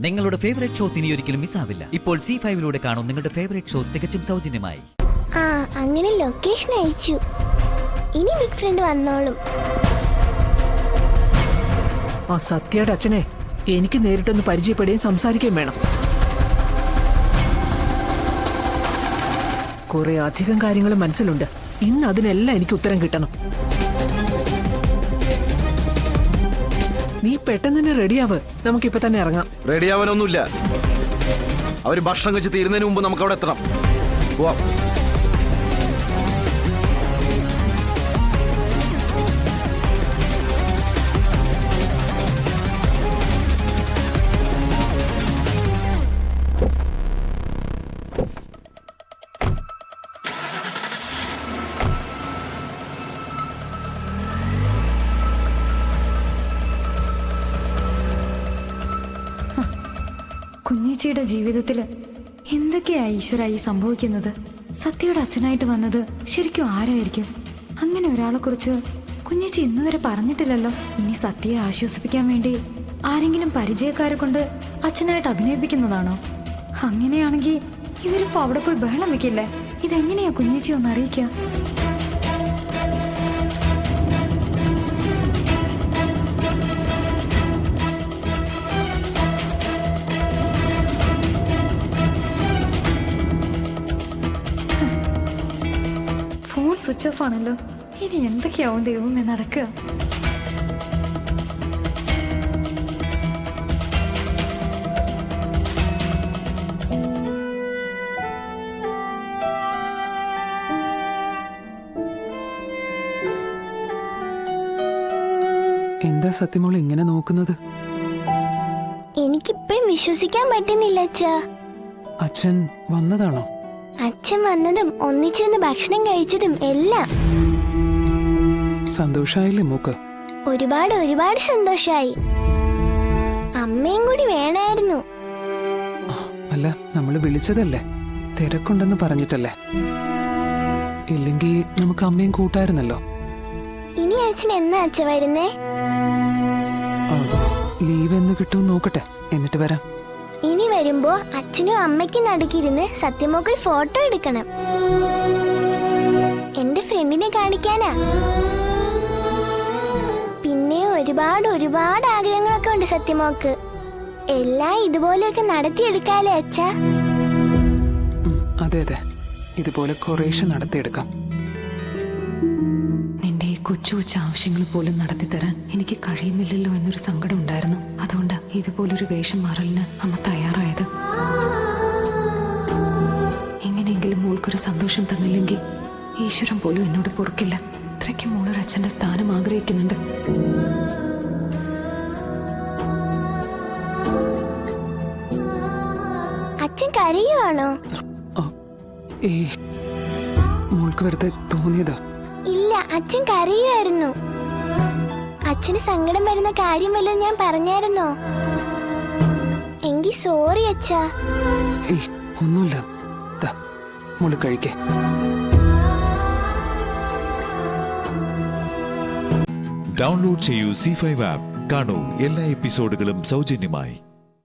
നിങ്ങളുടെ favourite shows ഇനി ഒരിക്കലും മിസ്സാവില്ല. ഇപ്പോൾ C5 കാണും നിങ്ങളുടെ ഫേവറേറ്റ് ഷോസ് തികച്ചും സൗജന്യമായി. അങ്ങനെ ലൊക്കേഷൻ അയച്ചു. ഇനി ബിഗ് ഫ്രണ്ട് വന്നോളും. ആ സത്യയുടെ അച്ഛനെ എനിക്ക് നേരിട്ടൊന്ന് പരിചയപ്പെടുകയും സംസാരിക്കുകയും വേണം. കുറെ അധികം കാര്യങ്ങൾ മനസ്സിലുണ്ട്. ഇന്ന് അതിനെല്ലാം എനിക്ക് ഉത്തരം കിട്ടണം. നീ പെട്ടെന്ന് തന്നെ റെഡിയാവ്. നമുക്കിപ്പോ തന്നെ ഇറങ്ങാം. റെഡിയാവാനൊന്നുമില്ല. അവര് ഭക്ഷണം കഴിച്ച് തീരുന്നതിന് മുമ്പ് നമുക്ക് അവിടെ എത്തണം. പോവാം. കുഞ്ഞേച്ചിയുടെ ജീവിതത്തിൽ എന്തൊക്കെയാ ഈശ്വര ഈ സംഭവിക്കുന്നത്? സത്യയുടെ അച്ഛനായിട്ട് വന്നത് ശരിക്കും ആരായിരിക്കും? അങ്ങനെ ഒരാളെ കുറിച്ച് കുഞ്ഞേച്ചി ഇന്നുവരെ പറഞ്ഞിട്ടില്ലല്ലോ. ഇനി സത്യയെ ആശ്വസിപ്പിക്കാൻ വേണ്ടി ആരെങ്കിലും പരിചയക്കാരെ കൊണ്ട് അച്ഛനായിട്ട് അഭിനയിപ്പിക്കുന്നതാണോ? അങ്ങനെയാണെങ്കിൽ ഇവരിപ്പോ അവിടെ പോയി ബഹളം വെക്കില്ലേ? ഇതെങ്ങനെയാ കുഞ്ഞേച്ചി ഒന്ന് അറിയിക്കുക? സ്വിച്ച് ഓഫ് ആണല്ലോ. ഇനി എന്തൊക്കെയാവും ദൈവമേ നടക്കുക? എന്താ സത്യമോൾ ഇങ്ങനെ നോക്കുന്നത്? എനിക്കിപ്പോഴും വിശ്വസിക്കാൻ പറ്റുന്നില്ല അച്ഛാ. അച്ഛൻ വന്നതാണോ? അച്ഛൻ വന്നതും ഒന്നിച്ചിരുന്ന് ഭക്ഷണം കഴിച്ചതും എല്ലാം സന്തോഷായില്ലേ മോക്ക്? ഒരുപാട് ഒരുപാട് സന്തോഷായി. അമ്മയും കൂടി വേണമായിരുന്നു. അല്ല, നമ്മള് വിളിച്ചതല്ലേ, തിരക്കുണ്ടെന്ന് പറഞ്ഞിട്ടല്ലേ. ഇല്ലെങ്കിൽ നമുക്ക് അമ്മയും കൂട്ടായിരുന്നല്ലോ. ഇനി അച്ഛൻ എന്നാ അച്ഛ വരുന്നേ? ലീവ് എന്ന് കിട്ടും നോക്കട്ടെ, എന്നിട്ട് വരാം. ഇനി വരുമ്പോ അച്ഛനും അമ്മയ്ക്കും നടുക്കിരുന്ന് സത്യമോക്ക് ഫോട്ടോ എടുക്കണം. എന്റെ ഫ്രണ്ടിനെ കാണിക്കാനാ. പിന്നെ ഒരുപാട് ഒരുപാട് ആഗ്രഹങ്ങളൊക്കെ ഉണ്ട് സത്യമോക്ക്. എല്ലാം ഇതുപോലെയൊക്കെ നടത്തിയെടുക്കാലേ അച്ഛാ? അതെ അതെ, ഇതുപോലെ കുറേശ്ശെ നടത്തിയെടുക്കാം. നിന്റെ ഈ കൊച്ചു കൊച്ചു ആവശ്യങ്ങൾ പോലും നടത്തിത്തരാൻ എനിക്ക് കഴിയുന്നില്ലല്ലോ എന്നൊരു സങ്കടം ഉണ്ടായിരുന്നു. അതുകൊണ്ട് ഇതുപോലൊരു വേഷം മാറലിന് അമ്മ തയ്യാറായത്. എങ്ങനെയെങ്കിലും മോൾക്കൊരു സന്തോഷം തന്നില്ലെങ്കിൽ ഈശ്വരൻ പോലും എന്നോട് പൊറുക്കില്ല. ഇത്രയ്ക്ക് മോളൊരു അച്ഛന്റെ സ്ഥാനം ആഗ്രഹിക്കുന്നുണ്ട്. അച്ഛൻ കരയുവാണോ? മോൾക്ക് വെറുതെ തോന്നിയതാ. ഇല്ല, അച്ഛൻ കരയുമായിരുന്നു. അച്ഛന് സങ്കടം വരുന്ന കാര്യം വല്ലതും ഞാൻ പറഞ്ഞായിരുന്നോ? എങ്കിൽ സോറി അച്ഛാ. ഒന്നുമില്ല, മോള് കഴിക്കേ. ഡൗൺലോഡ് ചെയ്യൂ C5 ആപ്പ്. കാണൂ എല്ലാ എപ്പിസോഡുകളും സൗജന്യമായി.